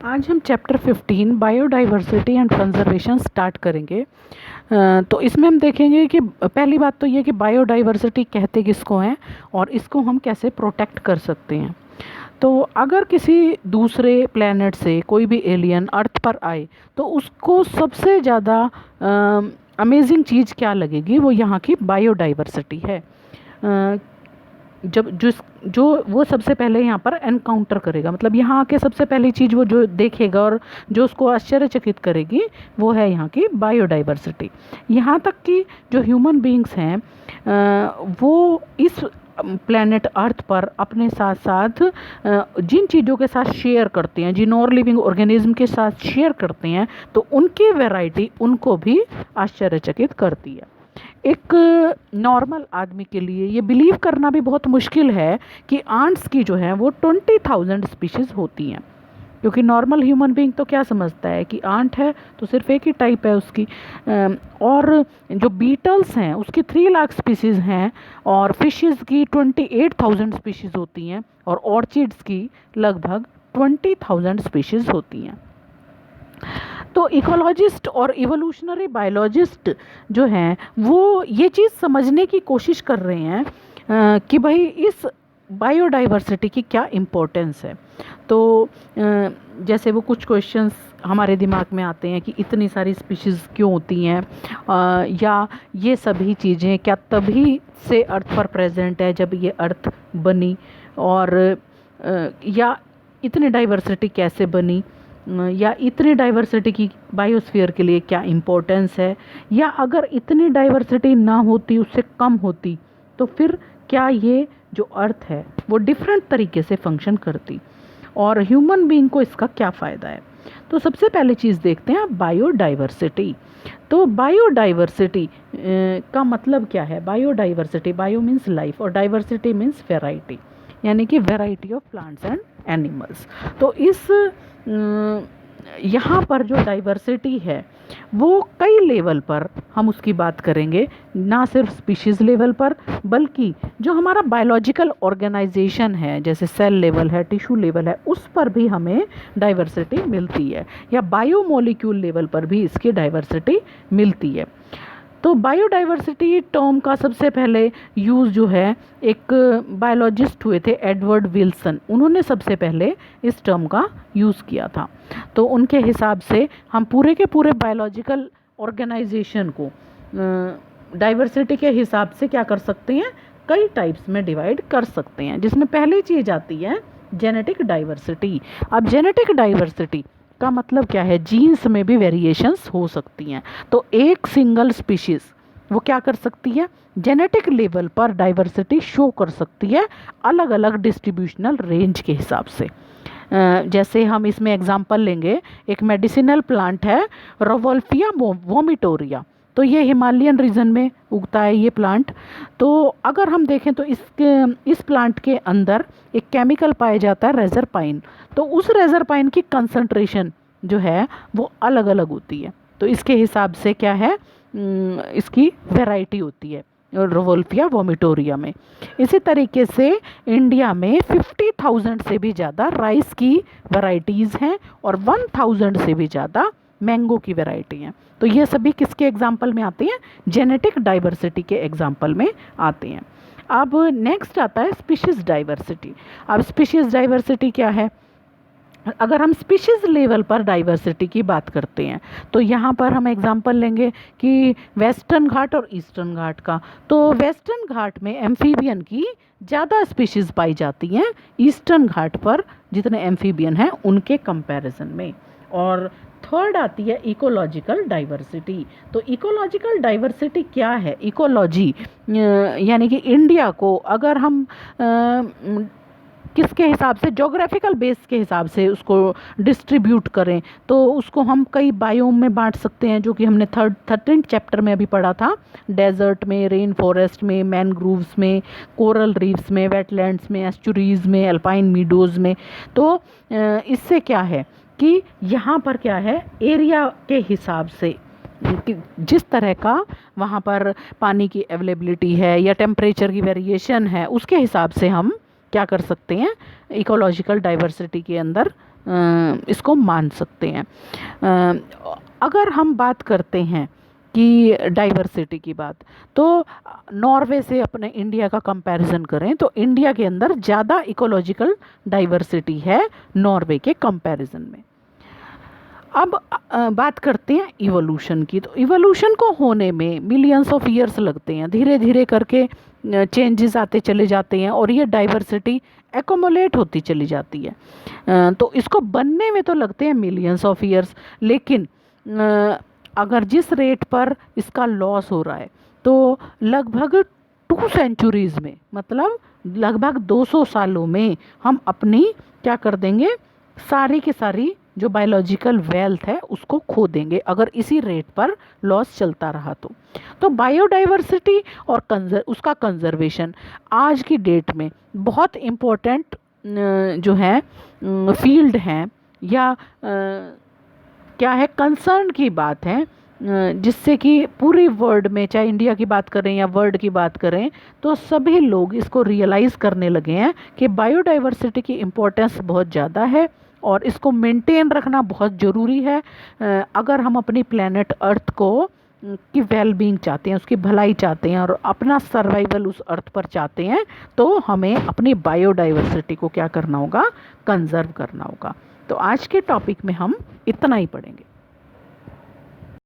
आज हम chapter 15 biodiversity and conservation start करेंगे। तो इसमें हम देखेंगे कि पहली बात तो ये कि बायोडाइवर्सिटी कहते किसको हैं और इसको हम कैसे प्रोटेक्ट कर सकते हैं। तो अगर किसी दूसरे प्लेनेट से कोई भी एलियन अर्थ पर आए तो उसको सबसे ज़्यादा अमेजिंग चीज़ क्या लगेगी, वो यहाँ की बायोडाइवर्सिटी है। जब जो वो सबसे पहले यहाँ पर एनकाउंटर करेगा, मतलब यहाँ आके सबसे पहली चीज़ वो जो देखेगा और जो उसको आश्चर्यचकित करेगी वो है यहाँ की बायोडाइवर्सिटी। यहाँ तक कि जो ह्यूमन बीइंग्स हैं वो इस प्लैनेट अर्थ पर अपने साथ साथ जिन चीज़ों के साथ शेयर करते हैं, जिन और लिविंग ऑर्गेनिज्म के साथ शेयर करते हैं, तो उनकी वैरायटी उनको भी आश्चर्यचकित करती है। एक नॉर्मल आदमी के लिए ये बिलीव करना भी बहुत मुश्किल है कि आंट्स की जो है वो 20,000 स्पीशीज़ होती हैं, क्योंकि नॉर्मल ह्यूमन बीइंग तो क्या समझता है कि आंट है तो सिर्फ एक ही टाइप है उसकी। और जो बीटल्स हैं उसकी 3 लाख स्पीशीज़ हैं और फिशेस की 28,000 स्पीशीज़ होती हैं और ऑर्चिड्स की लगभग 20,000 स्पीशीज़ होती हैं। तो इकोलॉजिस्ट और इवोल्यूशनरी बायोलॉजिस्ट जो हैं वो ये चीज़ समझने की कोशिश कर रहे हैं कि भाई इस बायोडाइवर्सिटी की क्या इम्पोर्टेंस है। तो जैसे वो कुछ क्वेश्चंस हमारे दिमाग में आते हैं कि इतनी सारी स्पीशीज़ क्यों होती हैं, या ये सभी चीज़ें क्या तभी से अर्थ पर प्रेजेंट है जब ये अर्थ बनी, और या इतनी डाइवर्सिटी कैसे बनी, या इतनी डाइवर्सिटी की बायोस्फीयर के लिए क्या इम्पोर्टेंस है, या अगर इतनी डाइवर्सिटी ना होती, उससे कम होती, तो फिर क्या ये जो अर्थ है वो डिफरेंट तरीके से फंक्शन करती और ह्यूमन बीइंग को इसका क्या फ़ायदा है। तो सबसे पहले चीज़ देखते हैं बायोडाइवर्सिटी। तो बायोडाइवर्सिटी का मतलब क्या है। बायोडाइवर्सिटी, बायो मीन्स लाइफ और डाइवर्सिटी मीन्स वेराइटी, यानी कि variety of plants and animals. तो इस यहाँ पर जो डाइवर्सिटी है वो कई लेवल पर हम उसकी बात करेंगे, ना सिर्फ स्पीशीज़ लेवल पर बल्कि जो हमारा बायोलॉजिकल ऑर्गेनाइजेशन है, जैसे सेल लेवल है, टिश्यू लेवल है, उस पर भी हमें डाइवर्सिटी मिलती है, या बायोमोलिक्यूल लेवल पर भी इसकी डाइवर्सिटी मिलती है। तो बायोडाइवर्सिटी टर्म का सबसे पहले यूज़ जो है एक बायोलॉजिस्ट हुए थे एडवर्ड विल्सन, उन्होंने सबसे पहले इस टर्म का यूज़ किया था। तो उनके हिसाब से हम पूरे के पूरे बायोलॉजिकल ऑर्गेनाइजेशन को डाइवर्सिटी के हिसाब से क्या कर सकते हैं, कई टाइप्स में डिवाइड कर सकते हैं, जिसमें पहली चीज़ आती है जेनेटिक डाइवर्सिटी। अब जेनेटिक डाइवर्सिटी का मतलब क्या है, जीन्स में भी वेरिएशंस हो सकती हैं। तो एक सिंगल स्पीशीज़ वो क्या कर सकती है, जेनेटिक लेवल पर डाइवर्सिटी शो कर सकती है अलग अलग डिस्ट्रीब्यूशनल रेंज के हिसाब से। जैसे हम इसमें एग्जांपल लेंगे, एक मेडिसिनल प्लांट है रोवोल्फिया वोमिटोरिया, तो ये हिमालयन रीजन में उगता है ये प्लांट। तो अगर हम देखें तो इस प्लांट के अंदर एक केमिकल पाया जाता है रेजरपाइन, तो उस रेजरपाइन की कंसंट्रेशन जो है वो अलग अलग होती है। तो इसके हिसाब से क्या है, इसकी वैरायटी होती है रोवोल्फिया वोमिटोरिया में। इसी तरीके से इंडिया में 50,000 से भी ज़्यादा राइस की वैरायटीज़ हैं और 1,000 से भी ज़्यादा मैंगो की वैरायटी हैं। तो ये सभी किसके एग्जाम्पल में आते हैं, जेनेटिक डाइवर्सिटी के एग्जाम्पल में आते हैं। अब नेक्स्ट आता है स्पीशीज़ डाइवर्सिटी। अब स्पीशीज़ डाइवर्सिटी क्या है, अगर हम स्पीशीज़ लेवल पर डाइवर्सिटी की बात करते हैं तो यहाँ पर हम एग्जांपल लेंगे कि वेस्टर्न घाट और ईस्टर्न घाट का। तो वेस्टर्न घाट में एम्फीबियन की ज़्यादा स्पीशीज़ पाई जाती हैं ईस्टर्न घाट पर जितने एम्फीबियन हैं उनके कंपैरिजन में। और थर्ड आती है इकोलॉजिकल डाइवर्सिटी। तो इकोलॉजिकल डाइवर्सिटी क्या है, इकोलॉजी यानी कि इंडिया को अगर हम किसके हिसाब से, जोग्राफिकल बेस के हिसाब से उसको डिस्ट्रीब्यूट करें तो उसको हम कई बायोम में बांट सकते हैं, जो कि हमने 13 चैप्टर में अभी पढ़ा था। डेजर्ट में, रेन फॉरेस्ट में, मैनग्रूव्स में, कोरल रीफ्स में, वेटलैंड्स में, एस्चुरीज में, अल्पाइन मीडोज़ में। तो इससे क्या है कि यहाँ पर क्या है, एरिया के हिसाब से जिस तरह का वहाँ पर पानी की अवेलेबिलिटी है या टेम्परेचर की वेरिएशन है, उसके हिसाब से हम क्या कर सकते हैं, इकोलॉजिकल डाइवर्सिटी के अंदर इसको मान सकते हैं। अगर हम बात करते हैं कि डाइवर्सिटी की बात, तो नॉर्वे से अपने इंडिया का कंपैरिजन करें तो इंडिया के अंदर ज़्यादा इकोलॉजिकल डाइवर्सिटी है नॉर्वे के कंपैरिजन में। अब बात करते हैं इवोल्यूशन की। तो इवोल्यूशन को होने में मिलियंस ऑफ ईयर्स लगते हैं, धीरे धीरे करके चेंजेस आते चले जाते हैं और ये डाइवर्सिटी एकोमोलेट होती चली जाती है। तो इसको बनने में तो लगते हैं मिलियंस ऑफ ईयर्स, लेकिन अगर जिस रेट पर इसका लॉस हो रहा है तो लगभग 2 सेंचुरीज़ में, मतलब लगभग 200 सालों में हम अपनी क्या कर देंगे, सारी की सारी जो बायोलॉजिकल वेल्थ है उसको खो देंगे अगर इसी रेट पर लॉस चलता रहा तो बायोडाइवर्सिटी और उसका कंजर्वेशन आज की डेट में बहुत इम्पोर्टेंट जो है फील्ड हैं, या क्या है, कंसर्न की बात है, जिससे कि पूरी वर्ल्ड में, चाहे इंडिया की बात करें या वर्ल्ड की बात करें, तो सभी लोग इसको रियलाइज़ करने लगे हैं कि बायोडाइवर्सिटी की इम्पोर्टेंस बहुत ज़्यादा है और इसको मेंटेन रखना बहुत ज़रूरी है। अगर हम अपनी प्लेनेट अर्थ को की वेल बीइंग चाहते हैं, उसकी भलाई चाहते हैं और अपना सर्वाइवल उस अर्थ पर चाहते हैं, तो हमें अपनी बायोडाइवर्सिटी को क्या करना होगा, कंजर्व करना होगा। तो आज के टॉपिक में हम इतना ही पढ़ेंगे।